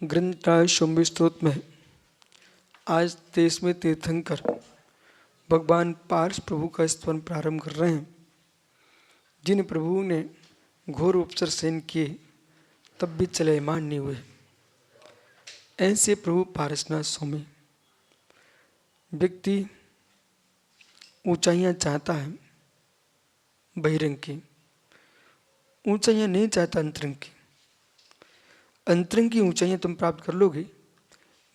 ग्रंथराज शंभु स्तोत्र में आज 23वें तीर्थंकर भगवान पार्श प्रभु का स्तवन प्रारंभ कर रहे हैं। जिन प्रभु ने घोर उपसर सहन किए तब भी चलयमान नहीं हुए, ऐसे प्रभु पारसनाथ स्वामी। व्यक्ति ऊंचाइयां चाहता है बहिरंग की, ऊंचाइयां नहीं चाहता अंतरंग की। अंतरंग की ऊंचाइयां तुम प्राप्त कर लोगे,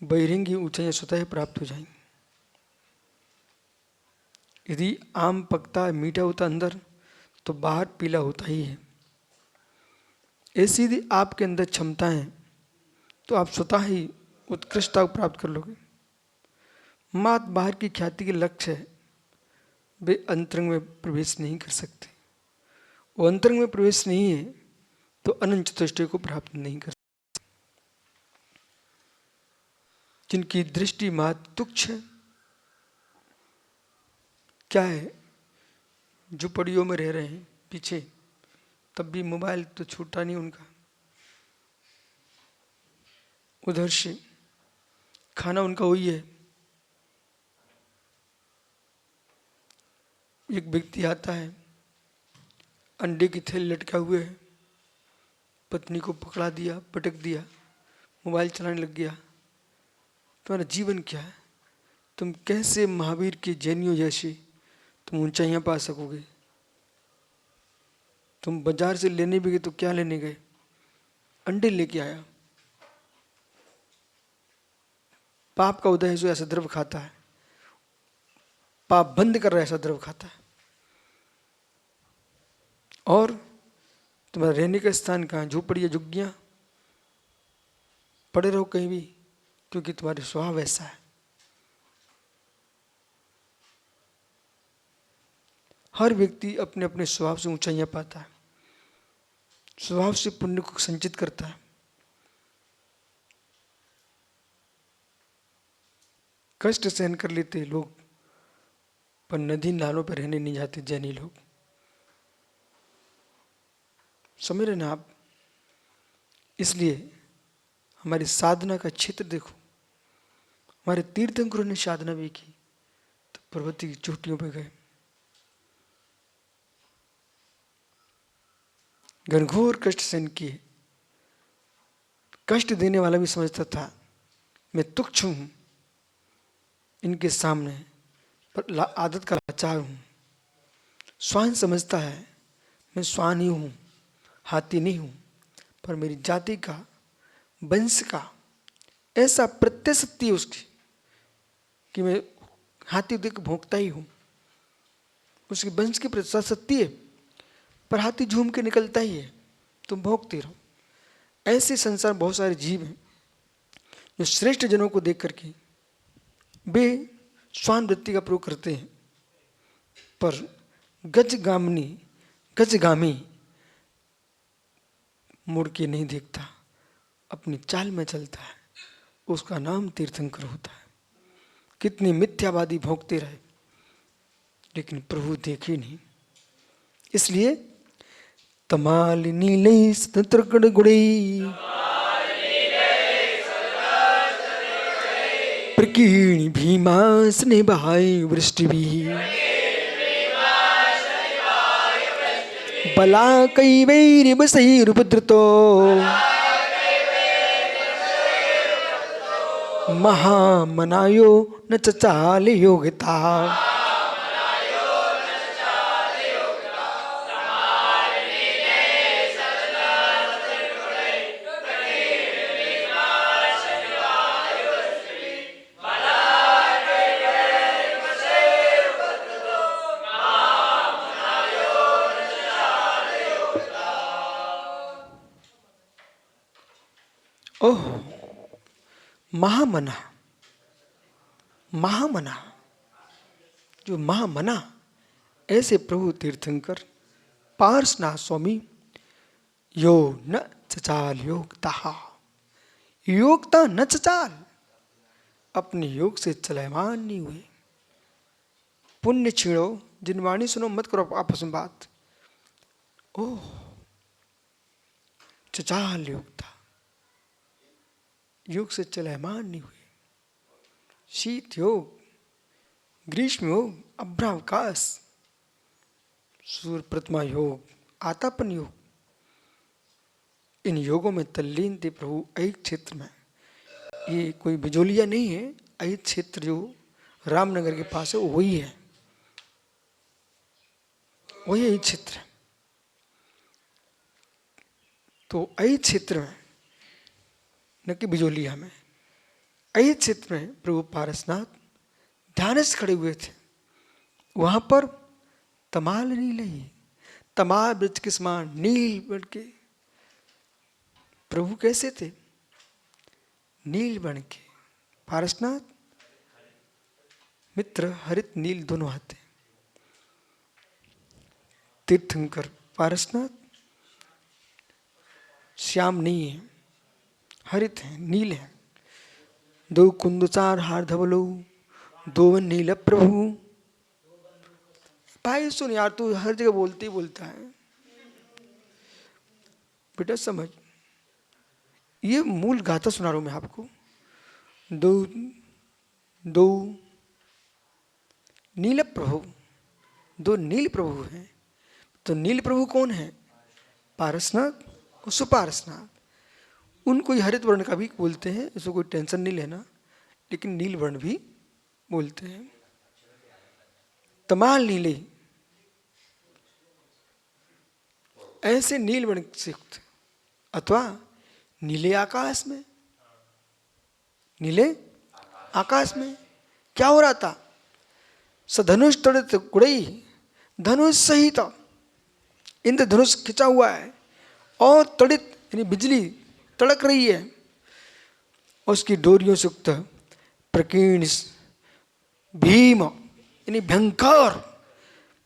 बहिरंग की ऊंचाइयां स्वतः प्राप्त हो जाएंगी। यदि आम पकता मीठा होता अंदर तो बाहर पीला होता ही है। ऐसी यदि आपके अंदर क्षमता है तो आप स्वतः ही उत्कृष्टता को प्राप्त कर लोगे। मात बाहर की ख्याति के लक्ष्य है, वे अंतरंग में प्रवेश नहीं कर सकते। वो अंतरंग में प्रवेश नहीं है तो अनंत चतुष्टय को प्राप्त नहीं कर सकते। जिनकी दृष्टि मात तुच्छ है, क्या है, झुपड़ियों में रह रहे हैं पीछे, तब भी मोबाइल तो छूटा नहीं उनका। उधर से खाना उनका वही है। एक व्यक्ति आता है, अंडे की थैली लटका हुए है, पत्नी को पकड़ा दिया, पटक दिया, मोबाइल चलाने लग गया। तुम्हारा जीवन क्या है? तुम कैसे महावीर के जैनियों जैसे तुम ऊंचाइयां पा सकोगे? तुम बाजार से लेने भी गए तो क्या लेने गए? अंडे लेके आया। पाप का उदय है जो ऐसा द्रव्य खाता है, पाप बंद कर रहा है ऐसा द्रव्य खाता है। और तुम्हारा रहने का स्थान कहाँ? झोपड़ियाँ, झुग्गियाँ, पड़े रहो कहीं भी, क्योंकि तुम्हारे स्वभाव ऐसा है। हर व्यक्ति अपने अपने स्वभाव से ऊंचाइयां पाता है, स्वभाव से पुण्य को संचित करता है। कष्ट सहन कर लेते लोग, पर नदी नालों पर रहने नहीं जाते जैनी लोग। समझ रहे ना आप? इसलिए हमारी साधना का क्षेत्र देखो। हमारे तीर्थंकरों ने साधना भी की तो पर्वती की चोटियों पर गए। घनघोर कष्ट सहन किए। कष्ट देने वाला भी समझता था मैं तुच्छ हूं इनके सामने, पर आदत का लाचार हूं। स्वान समझता है मैं स्वान ही हूं, हाथी नहीं हूं, पर मेरी जाति का, वंश का ऐसा प्रत्यय सत्य है उसकी कि मैं हाथी देख भोंकता ही हूं। उसके वंश की प्रत्यय सत्य है, पर हाथी झूम के निकलता ही है, तुम भोंकते रहो। ऐसे संसार बहुत सारे जीव हैं जो श्रेष्ठ जनों को देख करके वे स्वान वृत्ति का प्रयोग करते हैं, पर गजगामी मुड़ के नहीं देखता, अपनी चाल में चलता है, उसका नाम तीर्थंकर होता है। कितने मिथ्यावादी भोंकते रहे लेकिन प्रभु देखे नहीं। इसलिए तमाल नीले सतत्रकड़ गुड़ई प्रकीर्णि भीमासने बहाय वृष्टि भी बला कैवैरिव सैरुपद्रतो महामनायो न चचाल योगिता। ओह महामना, महामना, जो महामना, ऐसे प्रभु तीर्थंकर पार्श्वनाथ स्वामी। यो न चचाल योगता, योगता न चचाल, अपने योग से चलयमान नहीं हुए। पुण्य छीड़ो, जिनवाणी सुनो, मत करो आपस में बात। ओह चचाल योगता, योग से चलायमान नहीं हुए। शीत योग, ग्रीष्म योग, अभ्रावकाश, सूर्य प्रतिमा योग, आतापन योग, इन योगों में तल्लीन थे प्रभु अहित क्षेत्र में। ये कोई बिजोलिया नहीं है, अहित क्षेत्र जो रामनगर के पास है वही है, वही अहित क्षेत्र है। तो अहित क्षेत्र में, न कि बिजोलिया में, अहित क्षेत्र में प्रभु पारसनाथ ध्यान से खड़े हुए थे। वहां पर तमाल नील ही, तमाल वृक्ष के समान नील बन के प्रभु कैसे थे? नील बन के। पारसनाथ मित्र हरित नील दोनों आते। तीर्थंकर पारसनाथ श्याम नहीं है, हरित है, नील है। दो कुंदचार हार धवलो, दो नील प्रभु। भाई सुन यार, तू हर जगह बोलते ही बोलता है बेटा, समझ। ये मूल गाथा सुना रहा हूं मैं आपको। दो दो नील प्रभु, दो नील प्रभु हैं। तो नील प्रभु कौन है? पारसनाथ और सुपारसनाथ। उनको ही हरित वर्ण का भी बोलते हैं, इसको कोई टेंशन नहीं लेना, लेकिन नील वर्ण भी बोलते हैं। तमाल नीले, ऐसे नील वर्ण से युक्त, अथवा नीले आकाश में। नीले आकाश में क्या हो रहा था? सधनुष तड़ित गुड़ई, धनुष सहित इंद्रधनुष खिंचा हुआ है और तड़ित यानी बिजली तड़क रही है। उसकी डोरियों से युक्त प्रकीर्ण भीम यानी भयंकर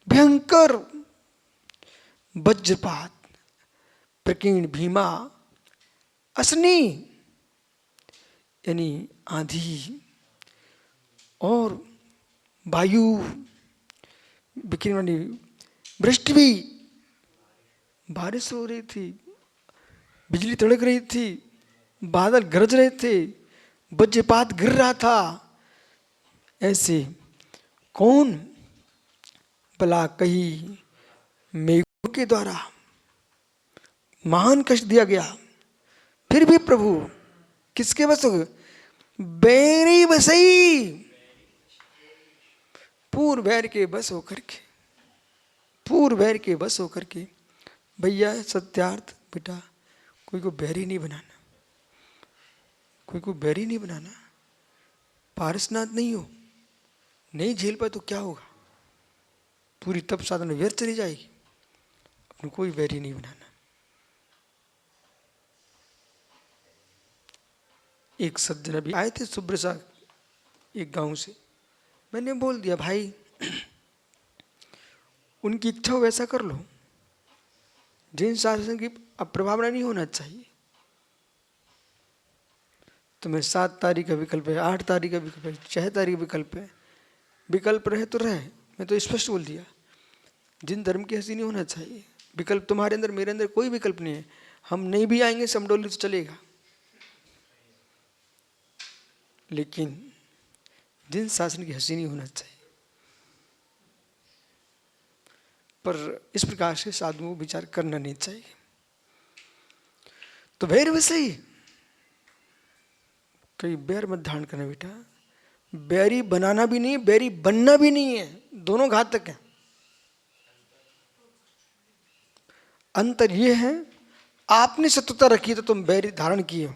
भयंकर वज्रपात, प्रकीर्ण भीमा, असनी यानी आंधी और वायु, विकीर्ण यानी वृष्टि भी, बारिश हो रही थी, बिजली तड़क रही थी, बादल गरज रहे थे, वज्रपात गिर रहा था। ऐसे कौन भला कही मेघों के द्वारा महान कष्ट दिया गया, फिर भी प्रभु किसके बस हो गए? बैरी बसई, पूर्व बैर के बस होकर के, पूर्व बैर के बस होकर के। भैया सत्यार्थ बेटा, कोई को बैरी नहीं बनाना, कोई को बैरी नहीं बनाना। पारसनाथ नहीं हो, नहीं झेल पाए तो क्या होगा? पूरी तप साधना व्यर्थ चली जाएगी। अपने कोई बैरी नहीं बनाना। एक सज्जन अभी आए थे सुब्रसा, एक गांव से। मैंने बोल दिया भाई उनकी इच्छा हो वैसा कर लो, जिन शासन की अप्रभावना नहीं होना चाहिए। तुम्हें 7 तारीख का विकल्प है, 8 तारीख का विकल्प है, 6 तारीख का विकल्प है, विकल्प रहे तो रहे। मैं तो स्पष्ट बोल दिया, जिन धर्म की हंसी नहीं होना चाहिए। विकल्प तुम्हारे अंदर मेरे अंदर कोई विकल्प नहीं है। हम नहीं भी आएंगे समडोली तो चलेगा, लेकिन जिन शासन की हंसी नहीं होना चाहिए। पर इस प्रकार से साधुओं को विचार करना नहीं चाहिए। तो बैर वैसे कई बैर मत धारण करना बेटा। बैरी बनाना भी नहीं, बैरी बनना भी नहीं है, दोनों घातक हैं। अंतर ये है, आपने शत्रुता रखी तो तुम बैरी धारण किए हो,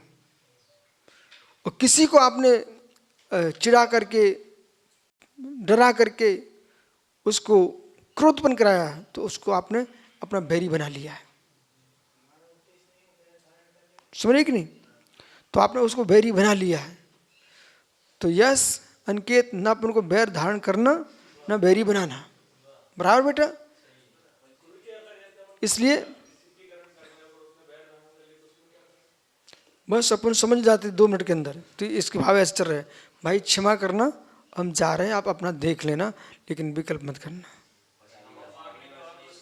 और किसी को आपने चिढ़ा करके डरा करके उसको क्रोधपन कराया तो उसको आपने अपना बैरी बना लिया है। समझे कि नहीं? तो आपने उसको बैरी बना लिया है। तो यस अनिकेत, ना अपन को बैर धारण करना ना बैरी बनाना, बराबर बेटा। इसलिए बस अपन समझ जाते 2 मिनट के अंदर। तो इसके भाव ऐसे चल रहे हैं, भाई क्षमा करना, हम जा रहे हैं, आप अपना देख लेना, लेकिन विकल्प मत करना,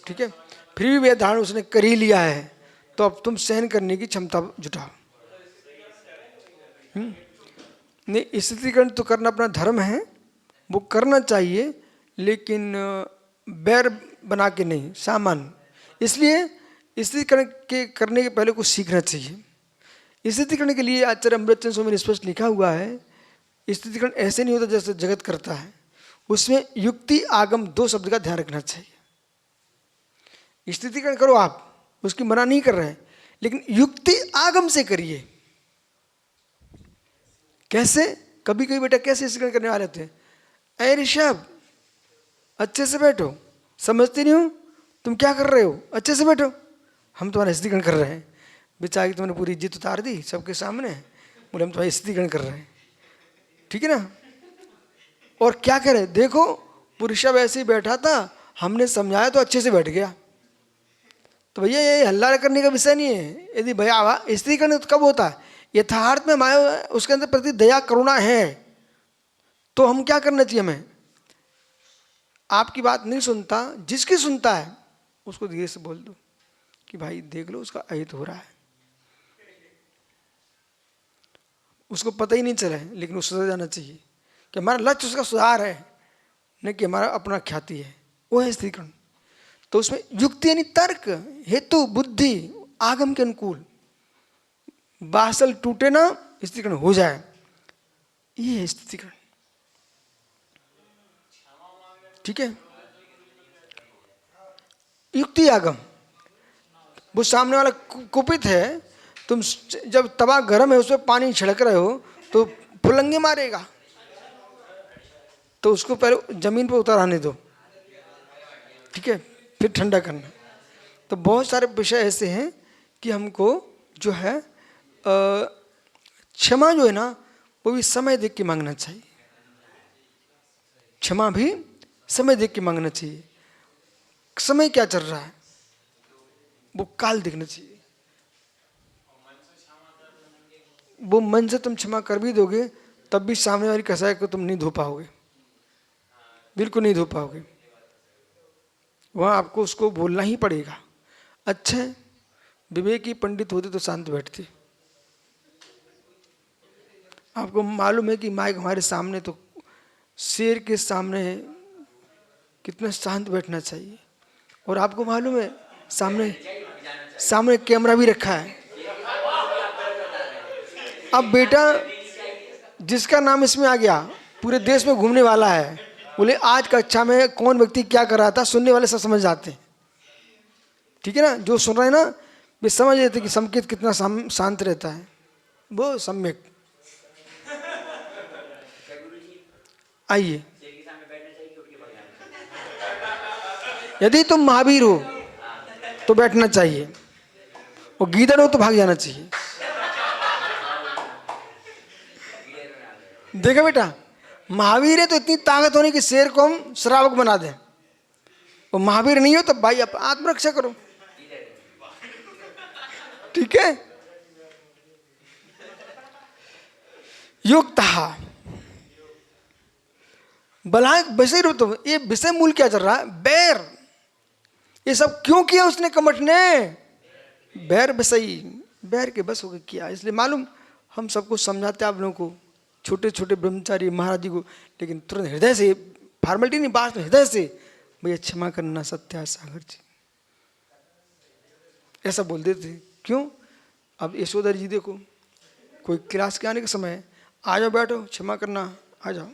ठीक है? फिर भी वह धारण उसने कर ही लिया है, तो अब तुम सहन करने की क्षमता जुटाओ। नहीं, स्थितिकरण तो करना अपना धर्म है, वो करना चाहिए, लेकिन बैर बना के नहीं, सामान्य। इसलिए स्थितिकरण के करने के पहले कुछ सीखना चाहिए। स्थितिकरण के लिए आचार्य अमृतचंद स्वामी ने स्पष्ट लिखा हुआ है, स्थितिकरण ऐसे नहीं होता जैसे जगत करता है। उसमें युक्ति आगम 2 शब्द का ध्यान रखना चाहिए। स्थितिकरण करो आप, उसकी मना नहीं कर रहे हैं, लेकिन युक्ति आगम से करिए। कैसे? कभी कभी बेटा कैसे स्थितिकरण करने वाले थे, अरे ऋषभ अच्छे से बैठो, समझते नहीं हो, तुम क्या कर रहे हो, अच्छे से बैठो, हम तुम्हारा स्थितिकरण कर रहे हैं। बेचारी तुमने पूरी इज्जत उतार दी सबके सामने, बोले हम तुम्हारा स्थितिकरण कर रहे हैं, ठीक है ना। और क्या करे, देखो वो ऋषभ ऐसे ही बैठा था, हमने समझाया तो अच्छे से बैठ गया। तो भैया ये हल्ला करने का विषय नहीं है। यदि भैया स्थितिकरण कब होता है, यथार्थ में हमारे उसके अंदर प्रति दया करुणा है, तो हम क्या करना चाहिए, हमें आपकी बात नहीं सुनता, जिसकी सुनता है उसको धीरे से बोल दो कि भाई देख लो उसका अहित हो रहा है, उसको पता ही नहीं चला है, लेकिन उसको सुधर जाना चाहिए कि हमारा लक्ष्य उसका सुधार है, न कि हमारा अपना ख्याति है। वो है स्थितिकरण। तो उसमें युक्ति यानी तर्क, हेतु, बुद्धि आगम के अनुकूल, बासल टूटे ना, स्थितिकरण हो जाए, ये है स्थितिकरण। ठीक है। युक्ति आगम, वो सामने वाला कुपित है, तुम जब तवा गर्म है उसमें पानी छिड़क रहे हो तो फुलंगे मारेगा, तो उसको पहले जमीन पर उतर आने दो, ठीक है, फिर ठंडा करना। तो बहुत सारे विषय ऐसे हैं कि हमको जो है क्षमा जो है ना, वो भी समय देख के मांगना चाहिए। क्षमा भी समय देख के मांगना चाहिए। समय क्या चल रहा है वो काल देखना चाहिए। वो मन से तुम क्षमा कर भी दोगे तब भी सामने वाली कसाई को तुम नहीं धो पाओगे, बिल्कुल नहीं धो पाओगे। वहाँ आपको उसको बोलना ही पड़ेगा। अच्छा विवेकी पंडित होते तो शांत बैठते। आपको मालूम है कि माइक हमारे सामने, तो शेर के सामने कितना शांत बैठना चाहिए। और आपको मालूम है सामने कैमरा भी रखा है। अब बेटा जिसका नाम इसमें आ गया पूरे देश में घूमने वाला है, बोले आज कक्षा में कौन व्यक्ति क्या कर रहा था, सुनने वाले सब समझ जाते हैं, ठीक है ना। जो सुन रहे हैं ना वे समझ लेते कि संकेत कितना शांत रहता है, वो सम्यक। आइए, यदि तुम महावीर हो तो बैठना चाहिए, और गीदड़ हो तो भाग जाना चाहिए। देखो बेटा, महावीर है तो इतनी ताकत होनी कि शेर को हम श्रावक बना दें, और महावीर नहीं हो तो भाई आप आत्मरक्षा करो, ठीक है। युक्तः बलायक विषय रूप, तो ये विषय मूल क्या चल रहा है, बैर। ये सब क्यों किया उसने कमठ ने, बैर विषयी, बैर के बस होकर किया। इसलिए मालूम हम सबको समझाते आप लोगों को, छोटे छोटे ब्रह्मचारी महाराज जी को, लेकिन तुरंत हृदय से, फॉर्मेलिटी नहीं, बात में हृदय से, भैया क्षमा करना सत्या सागर जी, ऐसा बोल देते। क्यों? अब यशोधर जी देखो, कोई क्लास के आने के समय, आ जाओ बैठो, क्षमा करना, आ जाओ।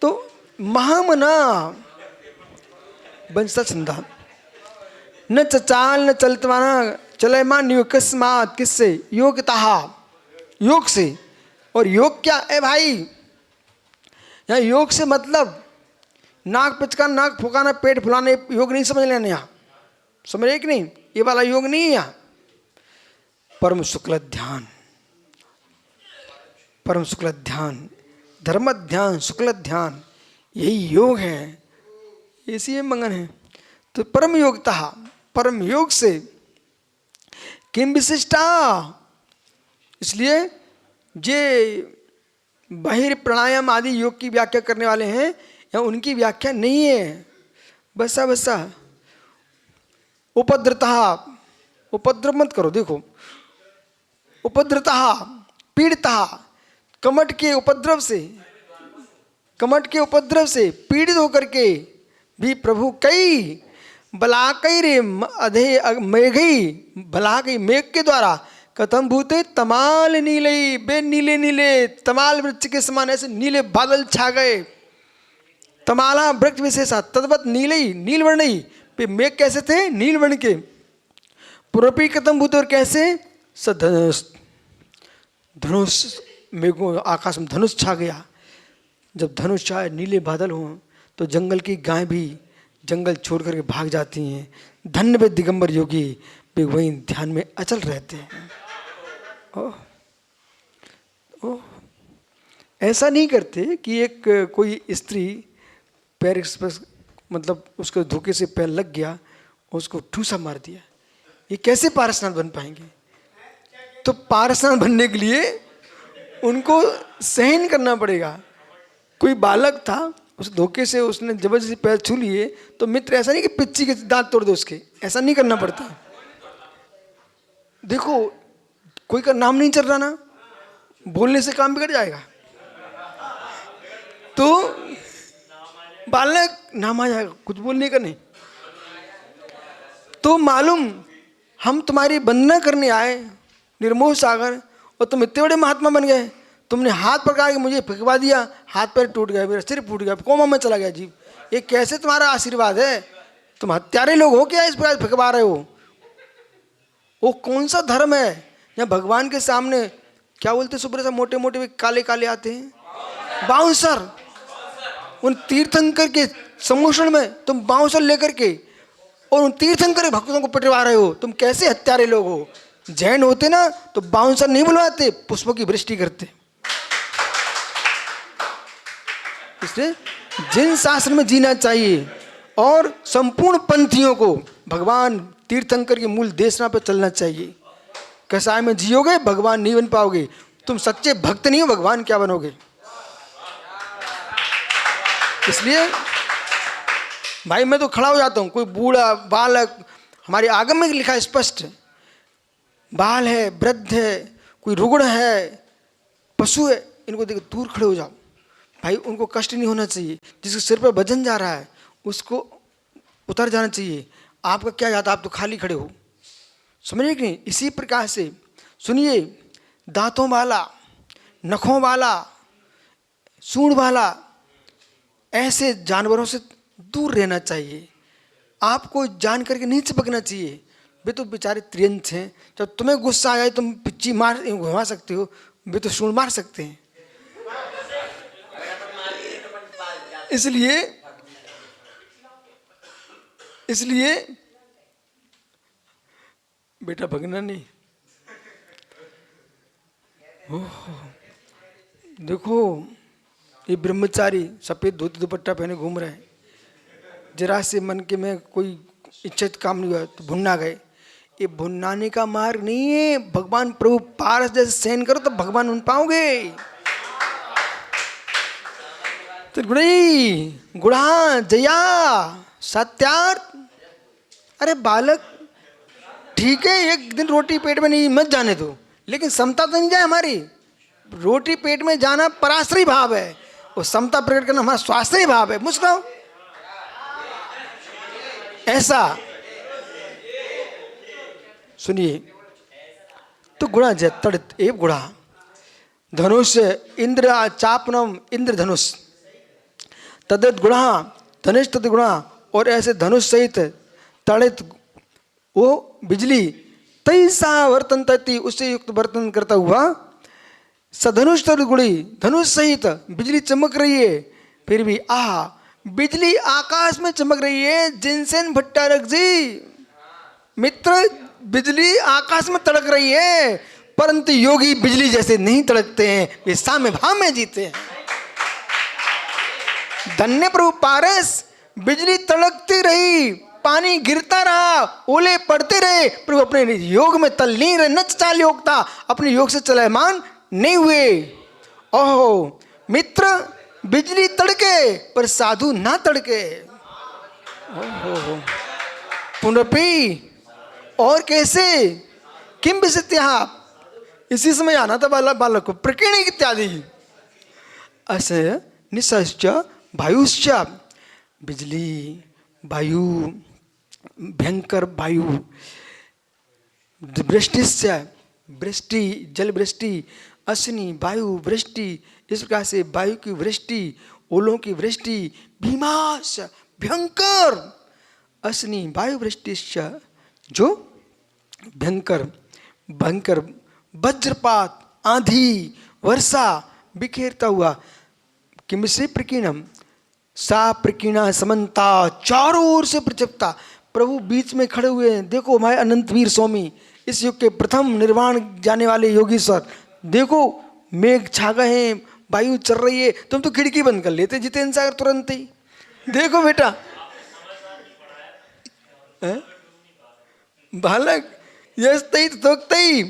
तो महामना बंसता छंदा न चचाल न चलतवाना चलयमान युकस्मात, किससे, योगता, योग से। और योग क्या है भाई, यहाँ योग से मतलब नाक पिचकाना, नाक फुकाना, पेट फुलाना, योग नहीं समझ लेना। यहाँ समझ रहे कि नहीं, ये वाला योग नहीं है। यहाँ परम शुक्ल ध्यान, परम शुक्ल ध्यान, धर्म ध्यान, शुक्ल ध्यान, यही योग है, इसी में मंगन है। तो परम योगता, परम योग से किम विशिष्टा, इसलिए जे बहिर प्राणायाम आदि योग की व्याख्या करने वाले हैं, या उनकी व्याख्या नहीं है। बसा बसा उपद्रता, उपद्रव मत करो। देखो उपद्रता पीड़िता, कमट के उपद्रव से पीड़ित होकर के भी प्रभु कई बलाकई रे अधे मेघई, बलाकई मेघ के द्वारा कथम भूते तमाल नीले, बे नीले नीले तमाल वृक्ष के समान ऐसे नीले बादल छा गए। तमाला वृक्ष विशेषा तद्वत नीलई, नीलवर्णई, पे मेघ कैसे थे? नीलवर्ण के। पुरपी कथम भूते, और कैसे? सधनुष, धनुष मेघों आकाश में धनुष छा गया। जब धनुष छाए, नीले बादल हों, तो जंगल की गाय भी जंगल छोड़ करके भाग जाती हैं। धन्य वे दिगंबर योगी, वे वहीं ध्यान में अचल रहते हैं। ओह ओह, ऐसा नहीं करते कि एक कोई स्त्री पैर मतलब उसके धोखे से पैर लग गया, उसको ठूसा मार दिया। ये कैसे पारसनाथ बन पाएंगे? तो पारसनाथ बनने के लिए उनको सहन करना पड़ेगा। कोई बालक था, उस धोखे से उसने जबरदस्ती पैर छू लिए, तो मित्र ऐसा नहीं कि पिच्ची के दांत तोड़ दो उसके, ऐसा नहीं करना पड़ता। देखो, कोई का नाम नहीं चल रहा ना, बोलने से काम बिगड़ जाएगा। तो बालक नाम आ जाएगा, कुछ बोलने का नहीं। तो मालूम हम तुम्हारी वंदना करने आए निर्मोह सागर, और तुम इतने बड़े महात्मा बन गए। तुमने हाथ पकड़ा के मुझे फेंकवा दिया, हाथ पैर टूट गया, मेरा सिर फूट गया, कोमा में चला गया जीव। ये कैसे तुम्हारा आशीर्वाद है? तुम हत्यारे लोग हो क्या, इस प्रकार फेंकवा रहे हो? वो कौन सा धर्म है या भगवान के सामने क्या बोलते सुब्रत, मोटे मोटे काले काले आते हैं बाउंसर। उन तीर्थंकर के सम्मोषण में तुम बाउंसर लेकर के और उन तीर्थंकर भक्तों को पिटवा रहे हो। तुम कैसे हत्यारे लोग हो? जैन होते ना तो बाउंसर नहीं बुलवाते, पुष्पों की वृष्टि करते। इसलिए जिन शास्त्र में जीना चाहिए और संपूर्ण पंथियों को भगवान तीर्थंकर के मूल देशना पर चलना चाहिए। कसाय में जियोगे भगवान नहीं बन पाओगे। तुम सच्चे भक्त नहीं हो, भगवान क्या बनोगे? इसलिए भाई मैं तो खड़ा हो जाता हूं। कोई बूढ़ा बालक, हमारे आगम में लिखा है स्पष्ट, बाल है, वृद्ध है, कोई रुग्ण है, पशु है, इनको देखो दूर खड़े हो जाओ भाई। उनको कष्ट नहीं होना चाहिए। जिसके सिर पर वजन जा रहा है उसको उतर जाना चाहिए। आपका क्या जाता, आप तो खाली खड़े हो, समझिए कि नहीं? इसी प्रकार से सुनिए, दांतों वाला, नखों वाला, सूंड वाला, ऐसे जानवरों से दूर रहना चाहिए। आपको जान करके नहीं चिपकना चाहिए। वे तो बेचारे त्रियंश हैं। जब तुम्हें गुस्सा आ जाए तुम पिच्ची मार घुमा सकते हो, वे तो सूंड मार सकते हैं। इसलिए बेटा भगना नहीं। देखो ये ब्रह्मचारी सफेद धोती दुपट्टा पहने घूम रहे हैं, जरा से मन के में कोई इच्छित काम नहीं हुआ तो भुन्ना गए। ये भुन्नाने का मार्ग नहीं है। भगवान प्रभु पारस जैसे सहन करो तो भगवान उन पाओगे। तो गुणा जया सत्यार्थ। अरे बालक ठीक है, एक दिन रोटी पेट में नहीं मत जाने दो, लेकिन समता तो नहीं जाए हमारी। रोटी पेट में जाना पराश्रय भाव है, वो समता प्रकट करना हमारा स्वाश्रय भाव है। मुस्कुराओ ऐसा। सुनिए, तो गुणा जड़ित एव गुणा धनुष इंद्र चापनम, इंद्र धनुष तद्वत गुणा धनुष तद गुणा। और ऐसे धनुष सहित तड़ित वो बिजली तैसा वर्तन तति, उससे युक्त वर्तन करता हुआ सधनुष तद गुणी, धनुष सहित बिजली चमक रही है। फिर भी बिजली आकाश में चमक रही है। जिनसेन भट्टारक जी, मित्र बिजली आकाश में तड़क रही है, परंतु योगी बिजली जैसे नहीं तड़कते हैं, वे साम्य भाव में जीते हैं। धन्य प्रभु पारस, बिजली तड़कती रही, पानी गिरता रहा, ओले पड़ते रहे, प्रभु अपने योग में तल्लीन रहे। नच चाल योगता, अपने योग से चलायमान नहीं हुए। ओहो मित्र, बिजली तड़के पर साधु ना तड़के। पुनरपि और कैसे, किम विसत्या, इसी समय आना था बालक को, प्रकीर्णि इत्यादि। अस्य निश्चय वायुश्च, बिजली, वायु, भयंकर वायु, वृष्टिश्च, वृष्टि, जल वृष्टि, अश्नि, वायु वृष्टि, इस प्रकार से वायु की वृष्टि, ओलों की वृष्टि, भीमाश, भयंकर, अश्नि वायु वृष्टिश्च, जो भयंकर भयंकर, वज्रपात, आंधी, वर्षा, बिखेरता हुआ, किमसे प्रकीर्णम, सा प्रकीर्णा समन्ता, चारों ओर से प्रचपता। प्रभु बीच में खड़े हुए हैं। देखो हमारे अनंत वीर स्वामी, इस युग के प्रथम निर्वाण जाने वाले योगीश्वर, देखो मेघ छा गए हैं, वायु चल रही है, तुम तो खिड़की बंद कर लेते जितेंद्र सागर तुरंत ही। देखो बेटा, बालक यस्तई तोक्तई,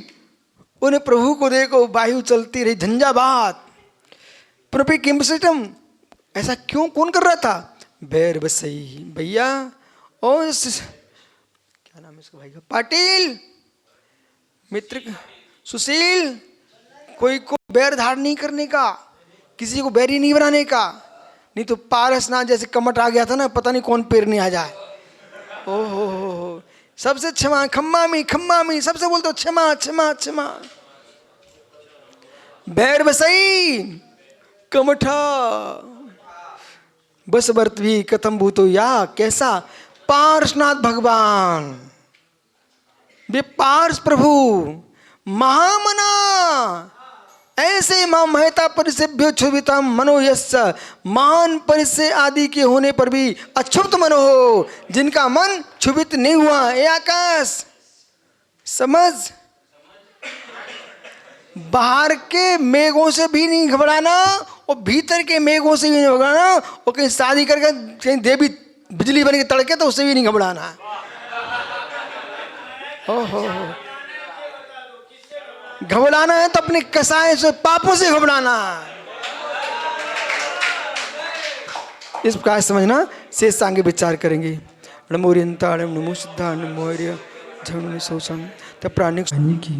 उन्हें प्रभु को देखो, वायु चलती रही, झंझावात, प्रभु किमसिटम, ऐसा क्यों, कौन कर रहा था? बैर बसई भैया, और क्या नाम है इसका भाई का, पाटिल मित्र, सुशील, कोई को बैर धार नहीं करने का, किसी को बैरी नहीं बनाने का, नहीं तो पारसनाथ जैसे कमट आ गया था ना, पता नहीं कौन पेरने आ जाए। ओहो, सबसे क्षमा, खम्मा मी, सबसे बोलते हो क्षमा क्षमा क्षमा। बैर बसई कमठा बस वर्तवी कथम भूतो, या कैसा पार्शनाथ भगवान, वे पार्श प्रभु महामना, ऐसे मां महता परिसेभ्यो क्षुभिता मनो यस्स, मान परिचय आदि के होने पर भी अक्षुब्ध मनो हो, जिनका मन क्षुभित नहीं हुआ। ए आकाश समझ, बाहर के मेघों से भी नहीं घबराना और भीतर के मेघों से भी नहीं घबराना, और कहीं शादी करके कहीं देवी बिजली बन के तड़के तो उससे भी नहीं घबराना। ओहो, घबराना है तो अपने कसाय से, पापों से घबराना। इस प्रकार समझना, शेष आगे विचार करेंगे। नमोरियंता नमो सिद्धा नमो हरिय झम सोसम, तब प्राणिक की